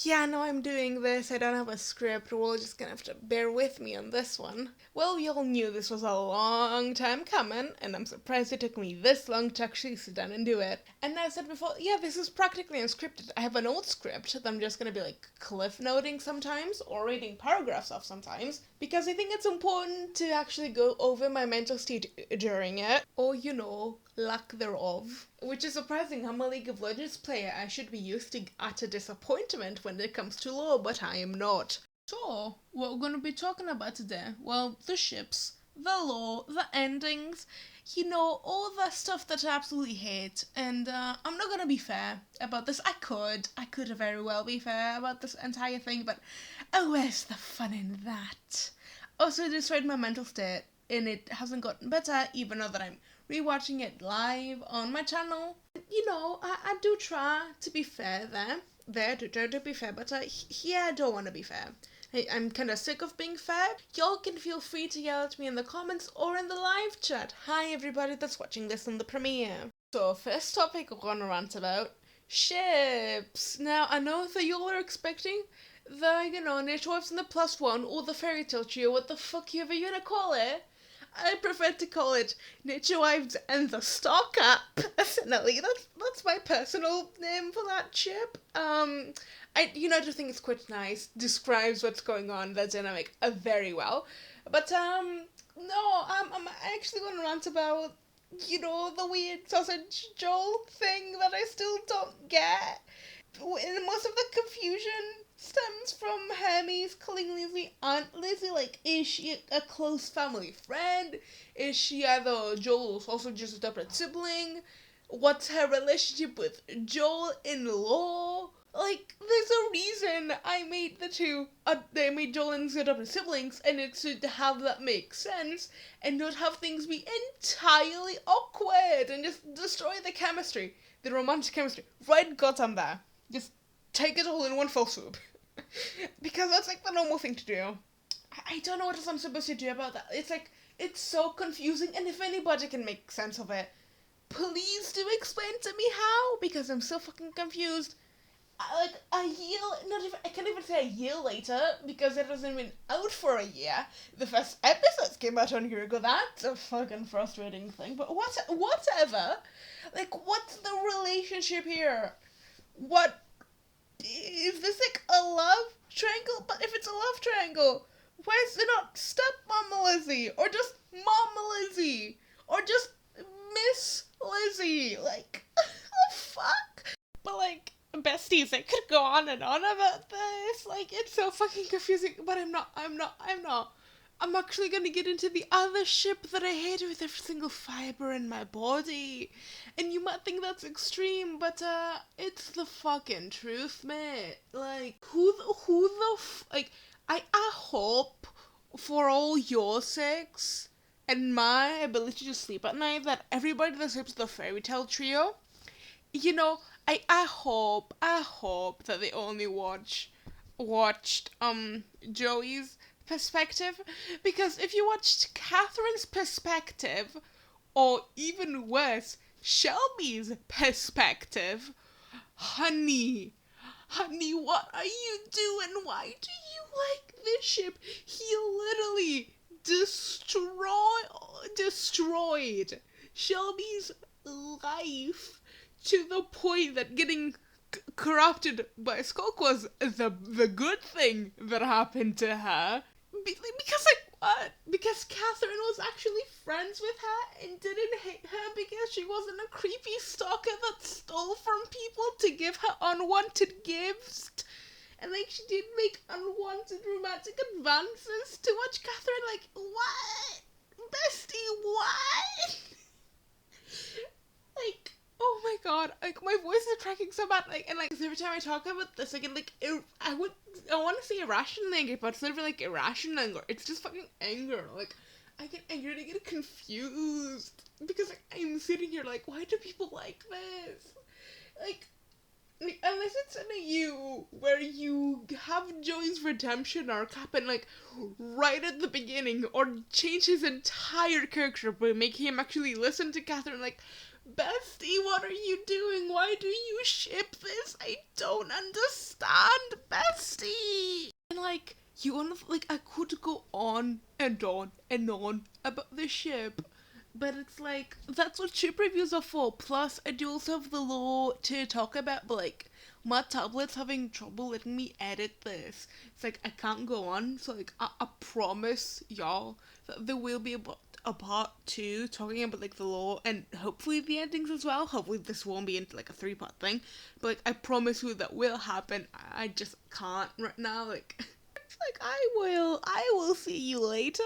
Yeah, no, I'm doing this. I don't have a script. We're all just gonna have to bear with me on this one. Well, we all knew this was a long time coming, and I'm surprised it took me this long to actually sit down and do it. And as I said before, yeah, this is practically unscripted. I have an old script that I'm just gonna be like cliff noting sometimes, or reading paragraphs off sometimes, because I think it's important to actually go over my mental state during it, or lack thereof. Which is surprising. I'm a League of Legends player. I should be used to utter disappointment when it comes to lore, but I am not. So, what we're going to be talking about today? Well, the ships, the lore, the endings, all the stuff that I absolutely hate. And I'm not going to be fair about this. I could very well be fair about this entire thing, but where's the fun in that? Also, it destroyed my mental state, and it hasn't gotten better, even though that I'm rewatching it live on my channel. I do try to be fair to try to be fair, but here I don't want to be fair. I'm kind of sick of being fair. Y'all can feel free to yell at me in the comments or in the live chat. Hi everybody that's watching this in the premiere. So first topic we're gonna rant about, ships. Now I know that y'all are expecting the nature wives and the plus one, or the fairy tale trio, what the fuck ever you gonna call it. I prefer to call it Nature Wives and the Stalker. Personally, that's my personal name for that ship. I just think it's quite nice. Describes what's going on, the dynamic, very well. But no, I'm actually going to rant about the weird sausage Joel thing that I still don't get. Most of the confusion stems from Hermes calling Lizzie Aunt Lizzie. Like, is she a close family friend? Is she either Joel's also just a separate sibling? What's her relationship with Joel in law? Like, there's a reason I made they made Joel and Lizzie adopted siblings, and it's to have that make sense, and not have things be entirely awkward, and just destroy the chemistry, the romantic chemistry. Right goddamn there. Just take it all in one fell swoop. Because that's like the normal thing to do. I don't know what else I'm supposed to do about that. It's so confusing, and if anybody can make sense of it, please do explain to me how, because I'm so fucking confused. I can't even say a year later, because it hasn't been out for a year. The first episodes came out 1 year ago. That's a fucking frustrating thing, but whatever. Like, what's the relationship here? What is this, like a love triangle? But if it's a love triangle, why is it not stepmama Lizzie, or just mama Lizzie, or just Miss Lizzie? Like, the fuck? But like, besties, I could go on and on about this. Like, it's so fucking confusing. But I'm not. I'm actually gonna get into the other ship that I hate with every single fiber in my body. And you might think that's extreme, but it's the fucking truth, mate. Like, like, I hope for all your sakes and my ability to sleep at night that everybody that sleeps the fairy tale trio, I hope that they only watched Joey's perspective, because if you watched Catherine's perspective, or even worse, Shelby's perspective, honey, what are you doing? Why do you like this ship? He literally destroyed Shelby's life to the point that getting corrupted by Skulk was the good thing that happened to her. Because, like, what? Because Catherine was actually friends with her and didn't hate her because she wasn't a creepy stalker that stole from people to give her unwanted gifts. And, like, she did make unwanted romantic advances to watch Catherine. Like, what? Bestie, what? Like, oh my god, like, my voice is cracking so bad, like, and like, every time I talk about this, I get like, I want to say irrational anger, but it's not even like irrational anger, it's just fucking anger. Like, I get angry and I get confused, because like, I'm sitting here like, why do people like this? Like, unless it's in a you, where you have Joey's redemption arc happen, like, right at the beginning, or change his entire character by making him actually listen to Catherine, like, Bestie, what are you doing? Why do you ship this? I don't understand, bestie. And like, you wanna, like, I could go on and on and on about the ship, but it's like, that's what ship reviews are for. Plus, I do also have the law to talk about, but like, my tablet's having trouble letting me edit this. It's like, I can't go on, so like, I promise y'all that there will be a part two talking about like the law and hopefully the endings as well. Hopefully this won't be into like a 3-part thing, but like I promise you that will happen. I just can't right now. Like it's like I will see you later.